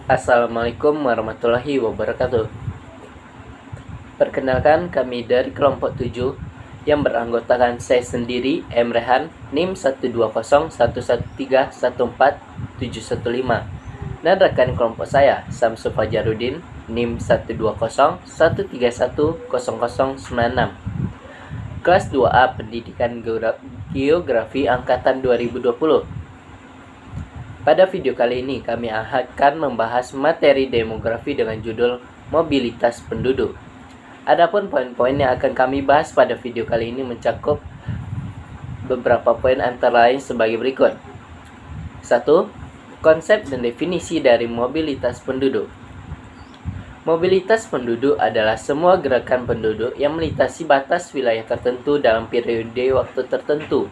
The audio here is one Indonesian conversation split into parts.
Assalamualaikum warahmatullahi wabarakatuh. Perkenalkan, kami dari kelompok 7 yang beranggotakan saya sendiri, M. Rehan, NIM 1201113141715, dan rekan kelompok saya, Samsul Fajarudin, NIM 12013310096. Kelas 2A Pendidikan Geografi Angkatan 2020. Pada video kali ini kami akan membahas materi demografi dengan judul mobilitas penduduk. Adapun poin-poin yang akan kami bahas pada video kali ini mencakup beberapa poin antara lain sebagai berikut. 1. Konsep dan definisi dari mobilitas penduduk. Mobilitas penduduk adalah semua gerakan penduduk yang melintasi batas wilayah tertentu dalam periode waktu tertentu.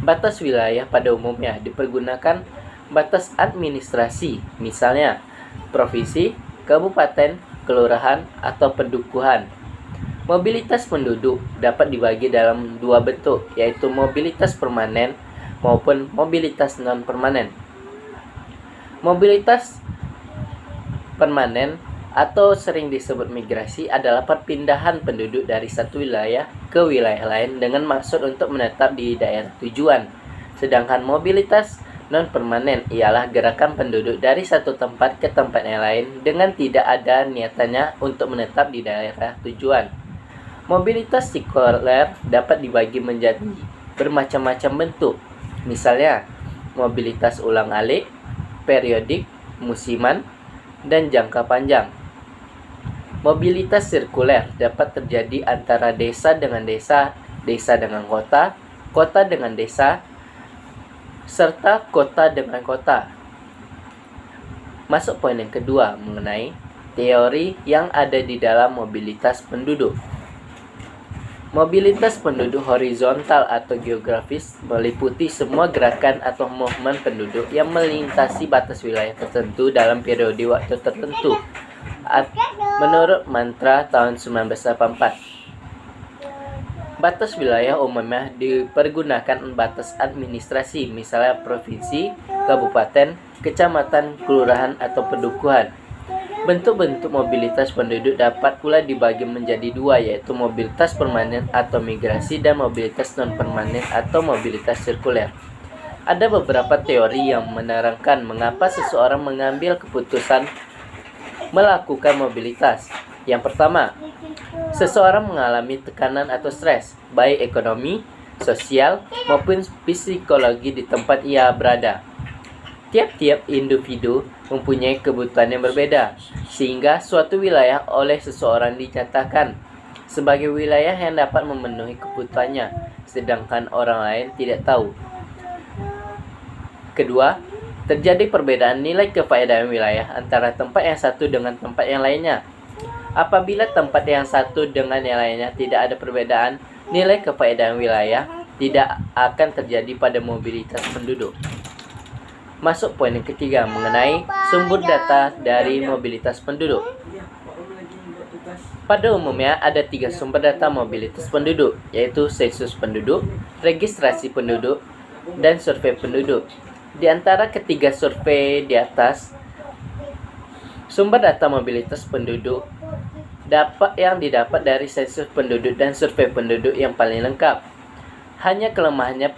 Batas wilayah pada umumnya dipergunakan batas administrasi, misalnya provinsi, kabupaten, kelurahan, atau pendukuhan. Mobilitas penduduk dapat dibagi dalam dua bentuk, yaitu mobilitas permanen maupun mobilitas non-permanen. Mobilitas permanen atau sering disebut migrasi adalah perpindahan penduduk dari satu wilayah ke wilayah lain dengan maksud untuk menetap di daerah tujuan. Sedangkan mobilitas non-permanen ialah gerakan penduduk dari satu tempat ke tempat yang lain dengan tidak ada niatannya untuk menetap di daerah tujuan. Mobilitas sekuler dapat dibagi menjadi bermacam-macam bentuk. Misalnya, mobilitas ulang-alik, periodik, musiman, dan jangka panjang. Mobilitas sirkuler dapat terjadi antara desa dengan desa, desa dengan kota, kota dengan desa, serta kota dengan kota. Masuk poin yang kedua mengenai teori yang ada di dalam mobilitas penduduk. Mobilitas penduduk horizontal atau geografis meliputi semua gerakan atau movement penduduk yang melintasi batas wilayah tertentu dalam periode waktu tertentu. Menurut mantra tahun 1984, batas wilayah umumnya dipergunakan batas administrasi, misalnya provinsi, kabupaten, kecamatan, kelurahan, atau pendukuhan. Bentuk-bentuk mobilitas penduduk dapat pula dibagi menjadi dua, yaitu mobilitas permanen atau migrasi dan mobilitas non-permanen atau mobilitas sirkuler. Ada beberapa teori yang menerangkan mengapa seseorang mengambil keputusan melakukan mobilitas. Yang pertama, seseorang mengalami tekanan atau stres, baik ekonomi, sosial, maupun psikologi di tempat ia berada. Tiap-tiap individu mempunyai kebutuhan yang berbeda, sehingga suatu wilayah oleh seseorang dinyatakan sebagai wilayah yang dapat memenuhi kebutuhannya, sedangkan orang lain tidak tahu. Kedua, terjadi perbedaan nilai kefaedahan wilayah antara tempat yang satu dengan tempat yang lainnya. Apabila tempat yang satu dengan yang lainnya tidak ada perbedaan nilai kefaedahan wilayah, tidak akan terjadi pada mobilitas penduduk. Masuk poin yang ketiga mengenai sumber data dari mobilitas penduduk. Pada umumnya ada 3 sumber data mobilitas penduduk, yaitu sensus penduduk, registrasi penduduk, dan survei penduduk. Di antara ketiga survei di atas, sumber data mobilitas penduduk yang didapat dari sensus penduduk dan survei penduduk yang paling lengkap. Hanya kelemahannya,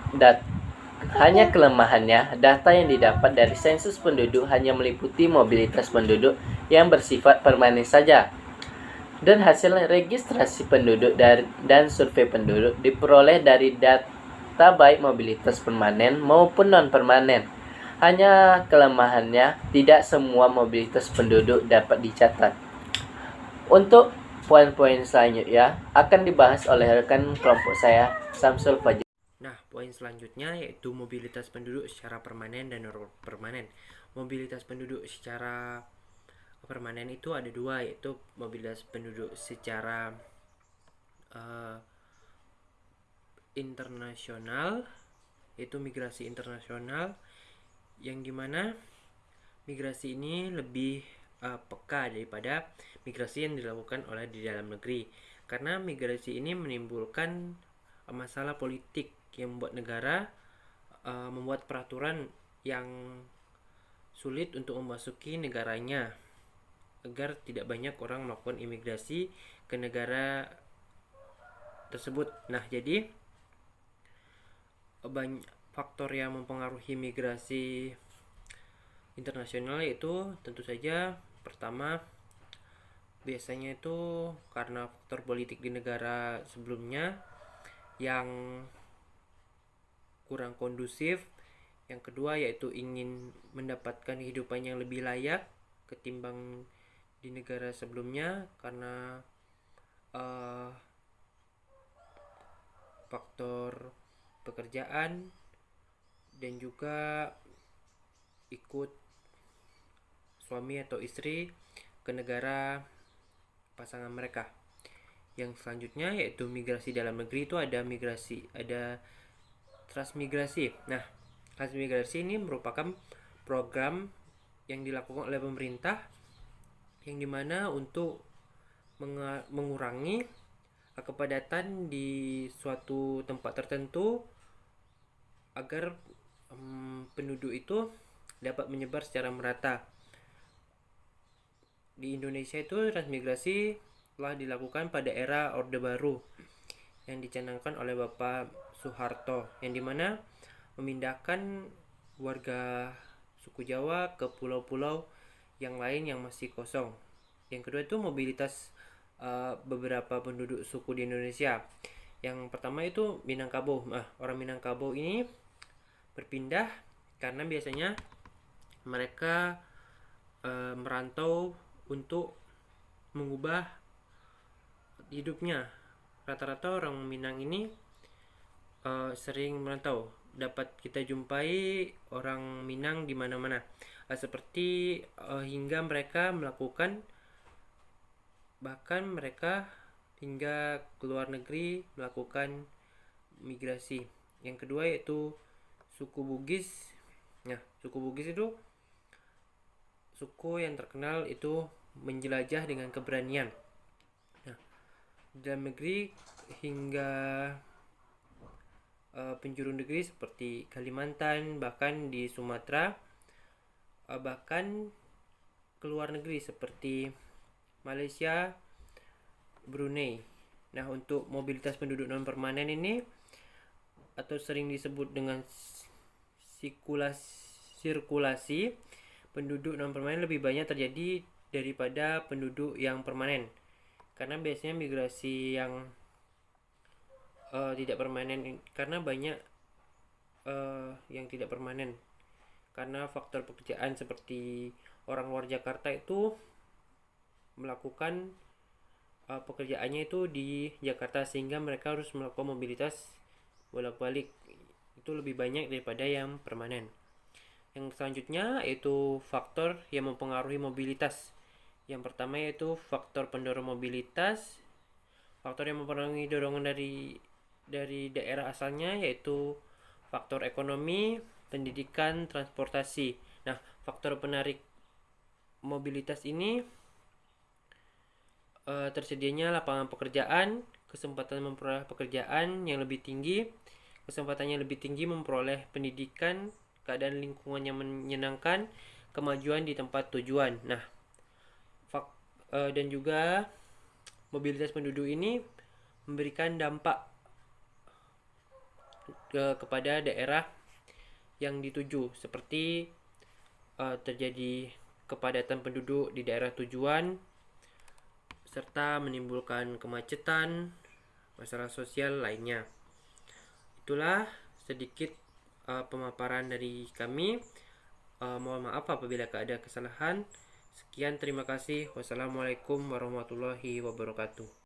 data yang didapat dari sensus penduduk hanya meliputi mobilitas penduduk yang bersifat permanen saja. Dan hasil registrasi penduduk dan survei penduduk diperoleh dari data baik mobilitas permanen maupun non-permanen. Hanya kelemahannya, tidak semua mobilitas penduduk dapat dicatat. Untuk poin-poin selanjutnya akan dibahas oleh rekan kelompok saya, Samsul Fajar. Nah, poin selanjutnya yaitu mobilitas penduduk secara permanen dan non-permanen. Mobilitas penduduk secara permanen itu ada dua, yaitu mobilitas penduduk secara internasional, yaitu migrasi internasional, yang dimana migrasi ini lebih peka daripada migrasi yang dilakukan oleh di dalam negeri, karena migrasi ini menimbulkan masalah politik yang membuat negara membuat peraturan yang sulit untuk memasuki negaranya agar tidak banyak orang melakukan imigrasi ke negara tersebut. Nah, jadi banyak faktor yang mempengaruhi migrasi internasional, yaitu tentu saja pertama biasanya itu karena faktor politik di negara sebelumnya yang kurang kondusif. Yang kedua yaitu ingin mendapatkan kehidupan yang lebih layak ketimbang di negara sebelumnya karena faktor pekerjaan, dan juga ikut suami atau istri ke negara pasangan mereka. Yang selanjutnya yaitu migrasi dalam negeri, itu ada transmigrasi. Nah, transmigrasi ini merupakan program yang dilakukan oleh pemerintah yang dimana untuk mengurangi kepadatan di suatu tempat tertentu agar penduduk itu dapat menyebar secara merata. Di Indonesia itu transmigrasi telah dilakukan pada era Orde Baru yang dicanangkan oleh Bapak Soeharto, yang dimana memindahkan warga suku Jawa ke pulau-pulau yang lain yang masih kosong. Yang kedua itu mobilitas beberapa penduduk suku di Indonesia. Yang pertama itu Minangkabau. Orang Minangkabau ini berpindah karena biasanya mereka merantau untuk mengubah hidupnya. Rata-rata orang Minang ini sering merantau. Dapat kita jumpai orang Minang di mana-mana. Seperti hingga mereka melakukan, bahkan mereka hingga ke luar negeri melakukan migrasi. Yang kedua yaitu suku Bugis. Nah, suku Bugis itu suku yang terkenal itu menjelajah dengan keberanian. Nah, dalam negeri hingga penjuru negeri seperti Kalimantan, bahkan di Sumatera, bahkan ke luar negeri seperti Malaysia, Brunei. Nah, untuk mobilitas penduduk non permanen ini atau sering disebut dengan sirkulasi penduduk non permanen lebih banyak terjadi daripada penduduk yang permanen, karena biasanya migrasi yang tidak permanen, karena banyak yang tidak permanen karena faktor pekerjaan, seperti orang luar Jakarta itu melakukan pekerjaannya itu di Jakarta, sehingga mereka harus melakukan mobilitas bolak-balik, itu lebih banyak daripada yang permanen. Yang selanjutnya yaitu faktor yang mempengaruhi mobilitas. Yang pertama yaitu faktor pendorong mobilitas. Faktor yang mempengaruhi dorongan dari daerah asalnya yaitu faktor ekonomi, pendidikan, transportasi. Nah, faktor penarik mobilitas ini tersedianya lapangan pekerjaan, kesempatan memperoleh pekerjaan yang lebih tinggi, kesempatannya lebih tinggi memperoleh pendidikan, keadaan lingkungan yang menyenangkan, kemajuan di tempat tujuan. Nah, dan juga mobilitas penduduk ini memberikan dampak kepada daerah yang dituju, seperti terjadi kepadatan penduduk di daerah tujuan, serta menimbulkan kemacetan, masalah sosial lainnya. Itulah sedikit pemaparan dari kami. Mohon maaf apabila ada kesalahan. Sekian, terima kasih. Wassalamualaikum warahmatullahi wabarakatuh.